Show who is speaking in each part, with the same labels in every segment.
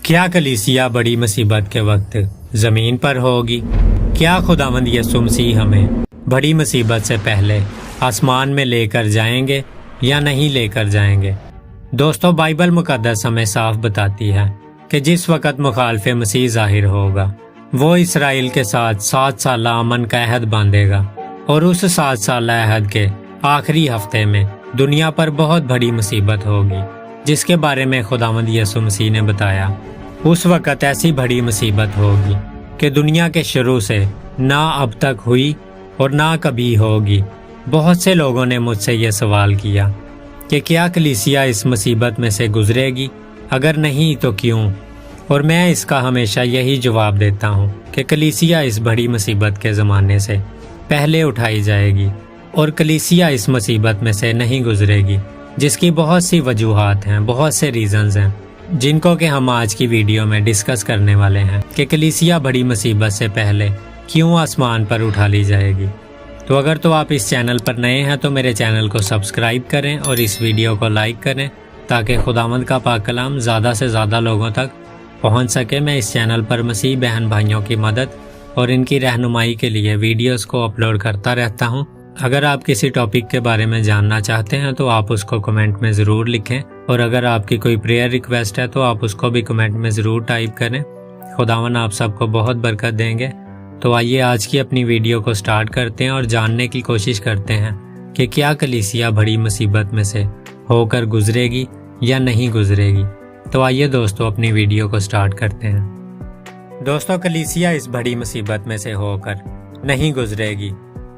Speaker 1: کیا کلیسیا بڑی مصیبت کے وقت زمین پر ہوگی؟ کیا خداوند یسوع مسیح ہمیں بڑی مصیبت سے پہلے آسمان میں لے کر جائیں گے یا نہیں لے کر جائیں گے؟ دوستو، بائبل مقدس ہمیں صاف بتاتی ہے کہ جس وقت مخالف مسیح ظاہر ہوگا وہ اسرائیل کے ساتھ 7 سالہ امن کا عہد باندھے گا، اور اس 7 سالہ عہد کے آخری ہفتے میں دنیا پر بہت بڑی مصیبت ہوگی جس کے بارے میں خداوند یسوع مسیح نے بتایا۔ اس وقت ایسی بڑی مصیبت ہوگی کہ دنیا کے شروع سے نہ اب تک ہوئی اور نہ کبھی ہوگی۔ بہت سے لوگوں نے مجھ سے یہ سوال کیا کہ کیا کلیسیا اس مصیبت میں سے گزرے گی؟ اگر نہیں تو کیوں؟ اور میں اس کا ہمیشہ یہی جواب دیتا ہوں کہ کلیسیا اس بڑی مصیبت کے زمانے سے پہلے اٹھائی جائے گی، اور کلیسیا اس مصیبت میں سے نہیں گزرے گی، جس کی بہت سی وجوہات ہیں، بہت سے ریزنز ہیں جن کو کہ ہم آج کی ویڈیو میں ڈسکس کرنے والے ہیں کہ کلیسیا بڑی مصیبت سے پہلے کیوں آسمان پر اٹھا لی جائے گی۔ تو اگر تو آپ اس چینل پر نئے ہیں تو میرے چینل کو سبسکرائب کریں اور اس ویڈیو کو لائک کریں تاکہ خداوند کا پاک کلام زیادہ سے زیادہ لوگوں تک پہنچ سکے۔ میں اس چینل پر مسیح بہن بھائیوں کی مدد اور ان کی رہنمائی کے لیے ویڈیوز کو اپلوڈ کرتا رہتا ہوں۔ اگر آپ کسی ٹاپک کے بارے میں جاننا چاہتے ہیں تو آپ اس کو کمنٹ میں ضرور لکھیں، اور اگر آپ کی کوئی پریئر ریکویسٹ ہے تو آپ اس کو بھی کمنٹ میں ضرور ٹائپ کریں۔ خداوند آپ سب کو بہت برکت دیں گے۔ تو آئیے آج کی اپنی ویڈیو کو سٹارٹ کرتے ہیں اور جاننے کی کوشش کرتے ہیں کہ کیا کلیسیا بڑی مصیبت میں سے ہو کر گزرے گی یا نہیں گزرے گی۔ تو آئیے دوستو اپنی ویڈیو کو سٹارٹ کرتے ہیں۔ دوستو، کلیسیا اس بڑی مصیبت میں سے ہو کر نہیں گزرے گی،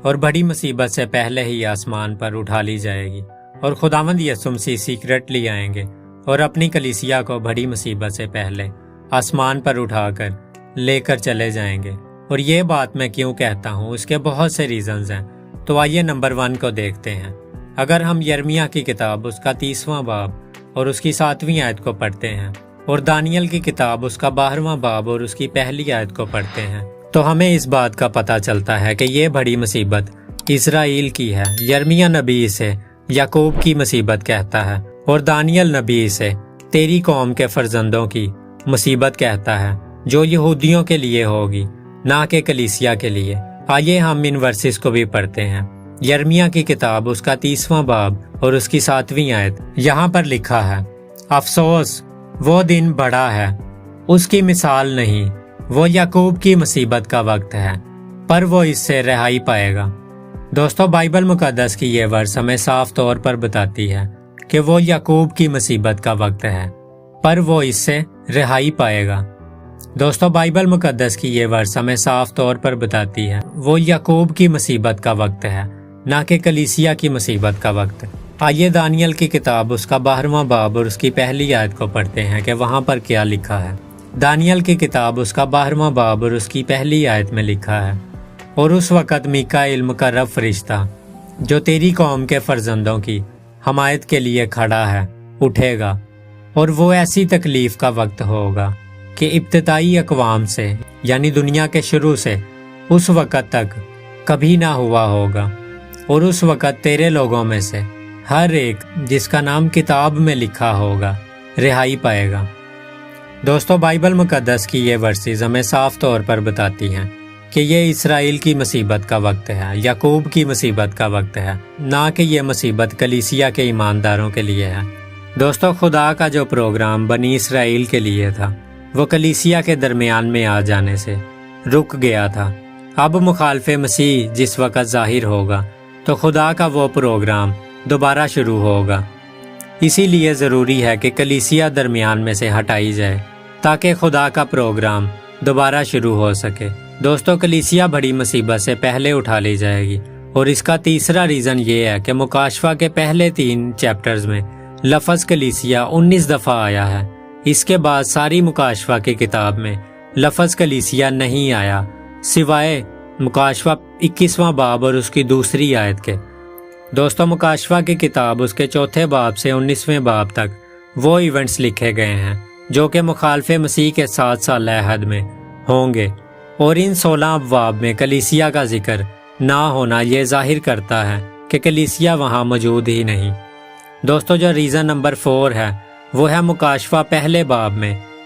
Speaker 1: اور بڑی مصیبت سے پہلے ہی آسمان پر اٹھا لی جائے گی، اور خداوند یسوع مسیح سیکرٹلی آئیں گے اور اپنی کلیسیا کو بڑی مصیبت سے پہلے آسمان پر اٹھا کر لے کر چلے جائیں گے۔ اور یہ بات میں کیوں کہتا ہوں، اس کے بہت سے ریزنز ہیں۔ تو آئیے نمبر 1 کو دیکھتے ہیں۔ اگر ہم یرمیہ کی کتاب اس کا 30واں باب اور اس کی 7ویں آیت کو پڑھتے ہیں، اور دانیل کی کتاب اس کا 12واں باب اور اس کی پہلی آیت کو پڑھتے ہیں، تو ہمیں اس بات کا پتہ چلتا ہے کہ یہ بڑی مصیبت اسرائیل کی ہے۔ یرمیہ نبی اسے یعقوب کی مصیبت کہتا ہے، اور دانیل نبی اسے تیری قوم کے فرزندوں کی مصیبت کہتا ہے، جو یہودیوں کے لیے ہوگی، نہ کہ کلیسیا کے لیے۔ آئیے ہم ان ورسز کو بھی پڑھتے ہیں۔ یرمیہ کی کتاب اس کا 30واں باب اور اس کی 7ویں آیت، یہاں پر لکھا ہے، افسوس، وہ دن بڑا ہے، اس کی مثال نہیں، وہ یعقوب کی مصیبت کا وقت ہے، پر وہ اس سے رہائی پائے گا۔ دوستو، بائبل مقدس کی یہ ورس ہمیں صاف طور پر بتاتی ہے کہ وہ یعقوب کی مصیبت کا وقت ہے، پر وہ اس سے رہائی پائے گا۔ دوستو، بائبل مقدس کی یہ ورس ہمیں صاف طور پر بتاتی ہے وہ یعقوب کی مصیبت کا وقت ہے، نہ کہ کلیسیا کی مصیبت کا وقت۔ آئیے دانیل کی کتاب اس کا 12واں باب اور اس کی پہلی آیت کو پڑھتے ہیں کہ وہاں پر کیا لکھا ہے۔ دانیل کی کتاب اس کا 12واں باب اور اس کی پہلی آیت میں لکھا ہے، اور اس وقت میکائیل مقرب فرشتہ جو تیری قوم کے فرزندوں کی حمایت کے لیے کھڑا ہے اٹھے گا، اور وہ ایسی تکلیف کا وقت ہوگا کہ ابتدائی اقوام سے، یعنی دنیا کے شروع سے اس وقت تک کبھی نہ ہوا ہوگا، اور اس وقت تیرے لوگوں میں سے ہر ایک جس کا نام کتاب میں لکھا ہوگا رہائی پائے گا۔ دوستو، بائبل مقدس کی یہ ورسز ہمیں صاف طور پر بتاتی ہیں کہ یہ اسرائیل کی مصیبت کا وقت ہے، یعقوب کی مصیبت کا وقت ہے، نہ کہ یہ مصیبت کلیسیا کے ایمانداروں کے لیے ہے۔ دوستو، خدا کا جو پروگرام بنی اسرائیل کے لیے تھا وہ کلیسیا کے درمیان میں آ جانے سے رک گیا تھا۔ اب مخالف مسیح جس وقت ظاہر ہوگا تو خدا کا وہ پروگرام دوبارہ شروع ہوگا۔ اسی لیے ضروری ہے کہ کلیسیا درمیان میں سے ہٹائی جائے تاکہ خدا کا پروگرام دوبارہ شروع ہو سکے۔ دوستو، کلیسیا بڑی مصیبت سے پہلے اٹھا لی جائے گی، اور اس کا تیسرا ریزن یہ ہے کہ مکاشفہ کے پہلے 3 چیپٹرز میں لفظ کلیسیا 19 دفعہ آیا ہے۔ اس کے بعد ساری مکاشفہ کی کتاب میں لفظ کلیسیا نہیں آیا، سوائے مکاشفہ 21واں باب اور اس کی 2 آیت کے۔ دوستو، مکاشفہ کی کتاب اس کے 4 باب سے 19ویں باب تک وہ ایونٹس لکھے گئے ہیں جو کہ مخالف مسیح کے 7 سالہ عہد میں ہوں گے، اور ان 16 ابواب میں کلیسیا کا ذکر نہ ہونا یہ ظاہر کرتا ہے کہ کلیسیا وہاں موجود ہی نہیں۔ دوستو، جو ریزن نمبر 4 ہے وہ ہے مکاشفہ پہلے باب میں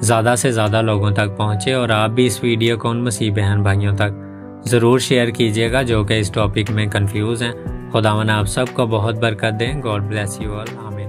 Speaker 1: زیادہ سے زیادہ لوگوں تک پہنچے، اور آپ بھی اس ویڈیو کو ان مسیح بہن بھائیوں تک ضرور شیئر کیجیے گا جو کہ اس ٹاپک میں کنفیوز ہیں۔ خداوند آپ سب کو بہت برکت دیں۔ گاڈ بلیس یو آل، آمین۔